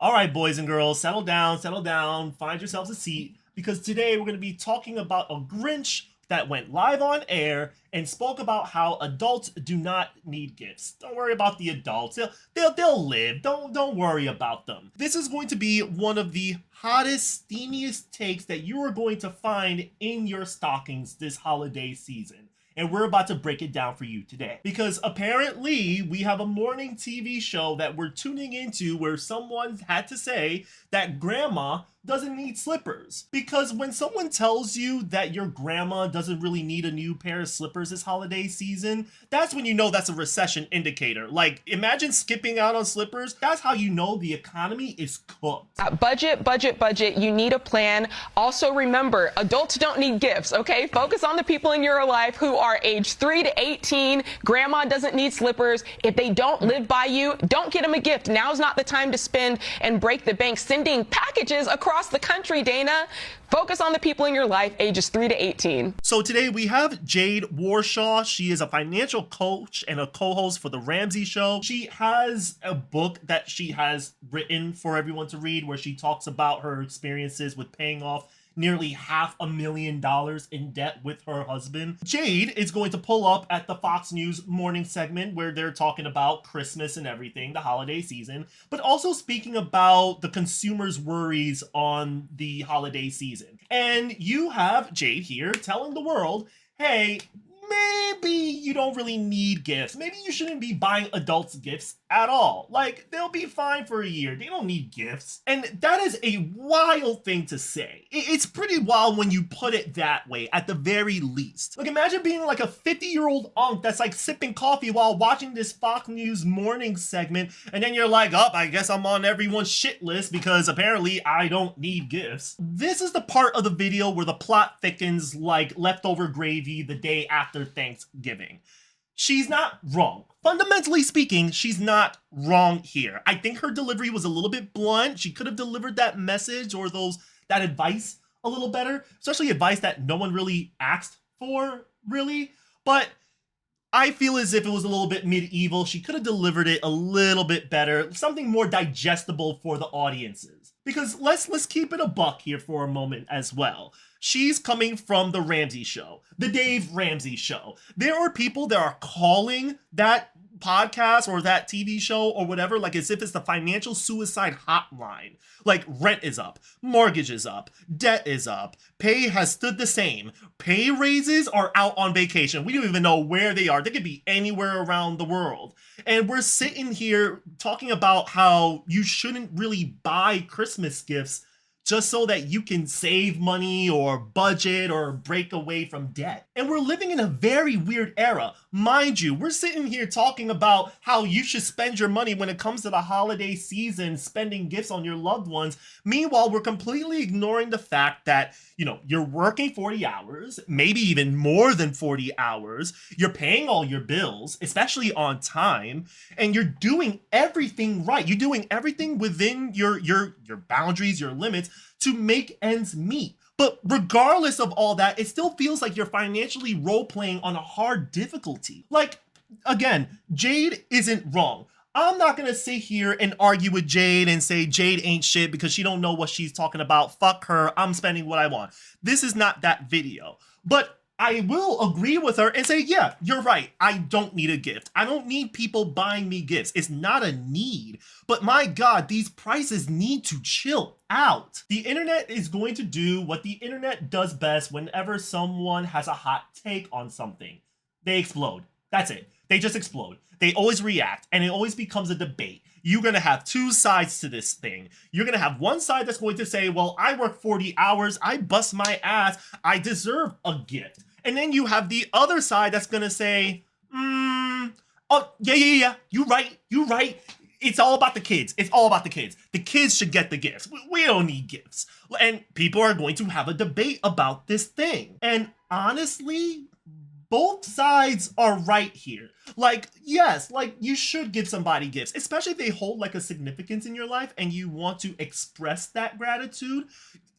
All right, boys and girls, settle down, find yourselves a seat, because today we're going to be talking about a Grinch that went live on air and spoke about how adults do not need gifts. Don't worry about the adults. They'll live. Don't worry about them. This is going to be one of the hottest, steamiest takes that you are going to find in your stockings this holiday season. And we're about to break it down for you today. Because apparently, we have a morning TV show that we're tuning into where someone had to say that grandma doesn't need slippers. Because when someone tells you that your grandma doesn't really need a new pair of slippers this holiday season, that's when you know that's a recession indicator. Like, imagine skipping out on slippers. That's how you know the economy is cooked. Budget, budget, budget. You need a plan. Also, remember, adults don't need gifts, okay? Focus on the people in your life who are age 3 to 18. Grandma doesn't need slippers. If they don't live by you, don't get them a gift. Now's not the time to spend and break the bank sending packages across the country, Dana. Focus on the people in your life, ages 3 to 18. So today we have Jade Warshaw. She is a financial coach and a co-host for The Ramsey Show. She has a book that she has written for everyone to read where she talks about her experiences with paying off nearly $500,000 in debt with her husband. Jade is going to pull up at the Fox News morning segment where they're talking about Christmas and everything, the holiday season, but also speaking about the consumer's worries on the holiday season. And you have Jade here telling the world, hey, maybe you don't really need gifts. Maybe you shouldn't be buying adults gifts at all. Like, they'll be fine for a year. They don't need gifts. And that is a wild thing to say. It's pretty wild when you put it that way, at the very least. Like, imagine being like a 50-year-old unk that's like sipping coffee while watching this Fox News morning segment, and then you're like, oh, I guess I'm on everyone's shit list because apparently I don't need gifts. This is the part of the video where the plot thickens like leftover gravy the day after Thanksgiving. She's not wrong. Fundamentally speaking, she's not wrong here. I think her delivery was a little bit blunt. She could have delivered that message or that advice a little better, especially advice that no one really asked for, really. But I feel as if it was a little bit medieval. She could have delivered it a little bit better, something more digestible for the audiences. Because let's keep it a buck here for a moment as well. She's coming from The Ramsey Show, the Dave Ramsey Show. There are people that are calling that podcast or that TV show or whatever like as if it's the financial suicide hotline. Like, rent is up, mortgage is up, debt is up, pay has stood the same, pay raises are out on vacation. We don't even know where they are. They could be anywhere around the world. And we're sitting here talking about how you shouldn't really buy Christmas gifts just so that you can save money or budget or break away from debt. And we're living in a very weird era. Mind you, we're sitting here talking about how you should spend your money when it comes to the holiday season, spending gifts on your loved ones. Meanwhile, we're completely ignoring the fact that, you're working 40 hours, maybe even more than 40 hours. You're paying all your bills, especially on time, and you're doing everything right. You're doing everything within your boundaries, your limits to make ends meet. But regardless of all that, it still feels like you're financially role-playing on a hard difficulty. Like, again, Jade isn't wrong. I'm not gonna sit here and argue with Jade and say Jade ain't shit because she don't know what she's talking about. Fuck her, I'm spending what I want. This is not that video. But I will agree with her and say, yeah, you're right. I don't need a gift. I don't need people buying me gifts. It's not a need. But my God, these prices need to chill out. The internet is going to do what the internet does best whenever someone has a hot take on something. They explode. That's it. They just explode. They always react, and it always becomes a debate. You're going to have two sides to this thing. You're going to have one side that's going to say, well, I work 40 hours, I bust my ass, I deserve a gift. And then you have the other side that's going to say, oh, yeah, you're right. It's all about the kids. It's all about the kids. The kids should get the gifts. We don't need gifts. And people are going to have a debate about this thing. And honestly, both sides are right here. Like, yes, like you should give somebody gifts, especially if they hold like a significance in your life and you want to express that gratitude.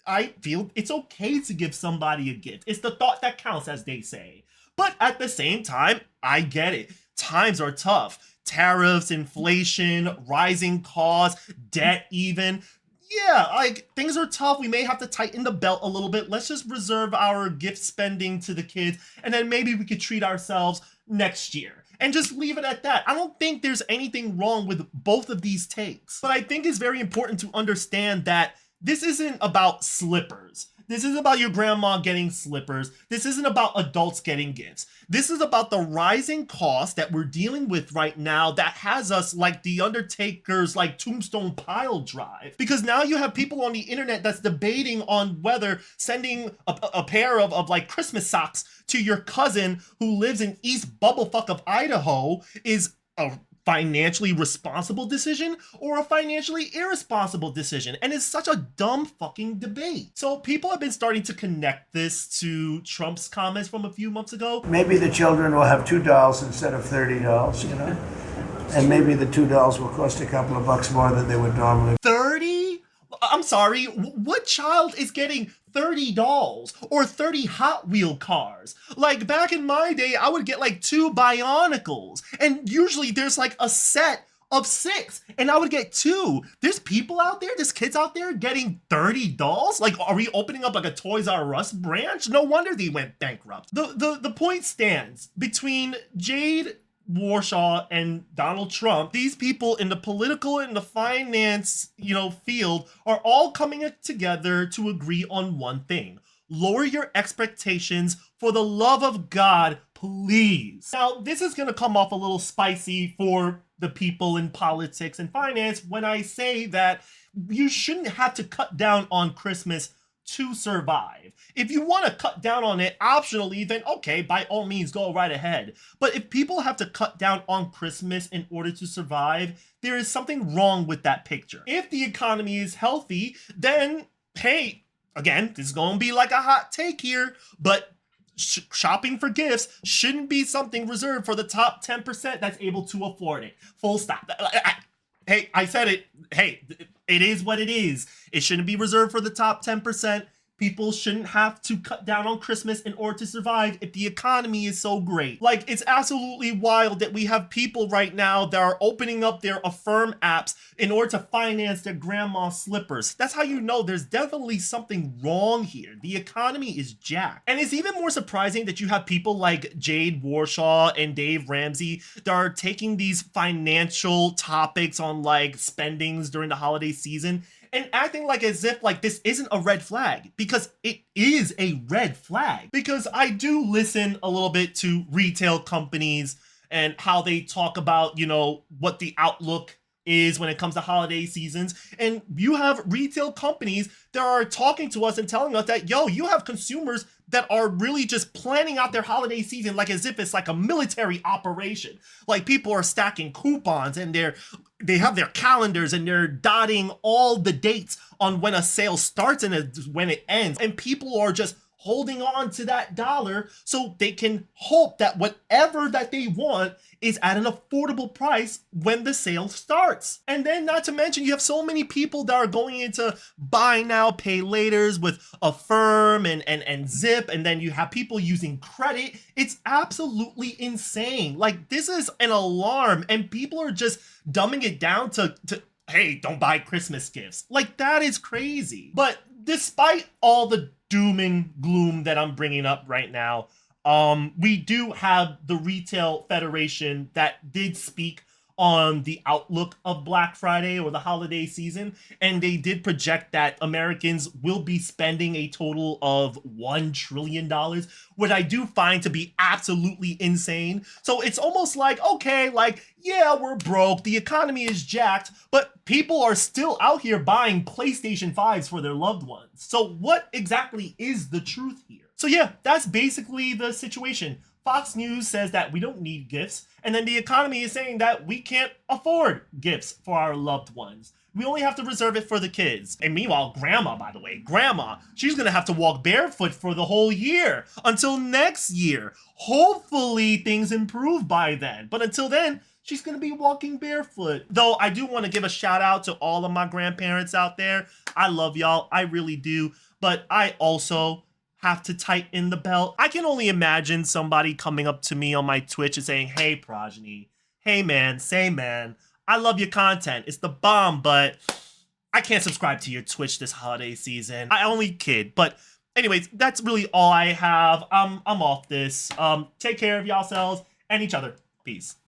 I feel it's okay to give somebody a gift. It's the thought that counts, as they say. But at the same time, I get it. Times are tough. tariffs, inflation, rising costs, debt even. Yeah, like things are tough. We may have to tighten the belt a little bit. Let's just reserve our gift spending to the kids, and then maybe we could treat ourselves next year and just leave it at that. I don't think there's anything wrong with both of these takes, but I think it's very important to understand that this isn't about slippers. This isn't about your grandma getting slippers. This isn't about adults getting gifts. This is about the rising cost that we're dealing with right now that has us like the Undertaker's like tombstone pile drive. Because now you have people on the internet that's debating on whether sending a pair of like Christmas socks to your cousin who lives in East Bubblefuck of Idaho is a financially responsible decision or a financially irresponsible decision. And it's such a dumb fucking debate. So people have been starting to connect this to Trump's comments from a few months ago. Maybe the children will have $2 instead of $30, you know? And maybe the $2 will cost a couple of bucks more than they would normally. 30? I'm sorry, what child is getting $30 or 30 Hot Wheel cars? Like back in my day, I would get like 2 Bionicles, and usually there's like a set of 6, and I would get 2. There's people out there, there's kids out there getting $30? Like, are we opening up like a Toys R Us branch? No wonder they went bankrupt. The point stands between Jade Warshaw and Donald Trump. These people in the political and the finance, field are all coming together to agree on one thing. Lower your expectations, for the love of God, please. Now, this is going to come off a little spicy for the people in politics and finance when I say that you shouldn't have to cut down on Christmas to survive. If you want to cut down on it optionally, then okay, by all means, go right ahead. But if people have to cut down on Christmas in order to survive, there is something wrong with that picture. If the economy is healthy, then hey, again, this is going to be like a hot take here, but shopping for gifts shouldn't be something reserved for the top 10% that's able to afford it. Full stop. Hey, I said it. Hey, it is what it is. It shouldn't be reserved for the top 10%. People shouldn't have to cut down on Christmas in order to survive if the economy is so great. Like, it's absolutely wild that we have people right now that are opening up their Affirm apps in order to finance their grandma's slippers. That's how you know there's definitely something wrong here. The economy is jacked. And it's even more surprising that you have people like Jade Warshaw and Dave Ramsey that are taking these financial topics on like spendings during the holiday season and acting like as if like this isn't a red flag, because it is a red flag. Because I do listen a little bit to retail companies and how they talk about, what the outlook is when it comes to holiday seasons. And you have retail companies that are talking to us and telling us that, you have consumers that are really just planning out their holiday season like as if it's like a military operation. Like people are stacking coupons and they have their calendars and they're dotting all the dates on when a sale starts and when it ends. And people are just holding on to that dollar so they can hope that whatever that they want is at an affordable price when the sale starts. And then not to mention, you have so many people that are going into buy now, pay laters with Affirm and Zip, and then you have people using credit. It's absolutely insane. Like, this is an alarm, and people are just dumbing it down to hey, don't buy Christmas gifts. Like, that is crazy. But despite all the doom and gloom that I'm bringing up right now, we do have the Retail Federation that did speak on the outlook of Black Friday or the holiday season, and they did project that Americans will be spending a total of $1 trillion, which I do find to be absolutely insane. So it's almost like, okay, like, yeah, we're broke, the economy is jacked, but people are still out here buying PlayStation 5s for their loved ones. So what exactly is the truth here? So yeah, that's basically the situation. Fox News says that we don't need gifts, and then the economy is saying that we can't afford gifts for our loved ones. We only have to reserve it for the kids. And meanwhile, grandma, by the way, she's gonna have to walk barefoot for the whole year until next year. Hopefully things improve by then. But until then, she's gonna be walking barefoot. Though I do want to give a shout out to all of my grandparents out there. I love y'all, I really do. But I also have to tighten the belt. I can only imagine somebody coming up to me on my Twitch and saying, hey, Progeny, hey man, say man, I love your content. It's the bomb, but I can't subscribe to your Twitch this holiday season. I only kid, but anyways, that's really all I have. I'm off this. Take care of yourselves and each other. Peace.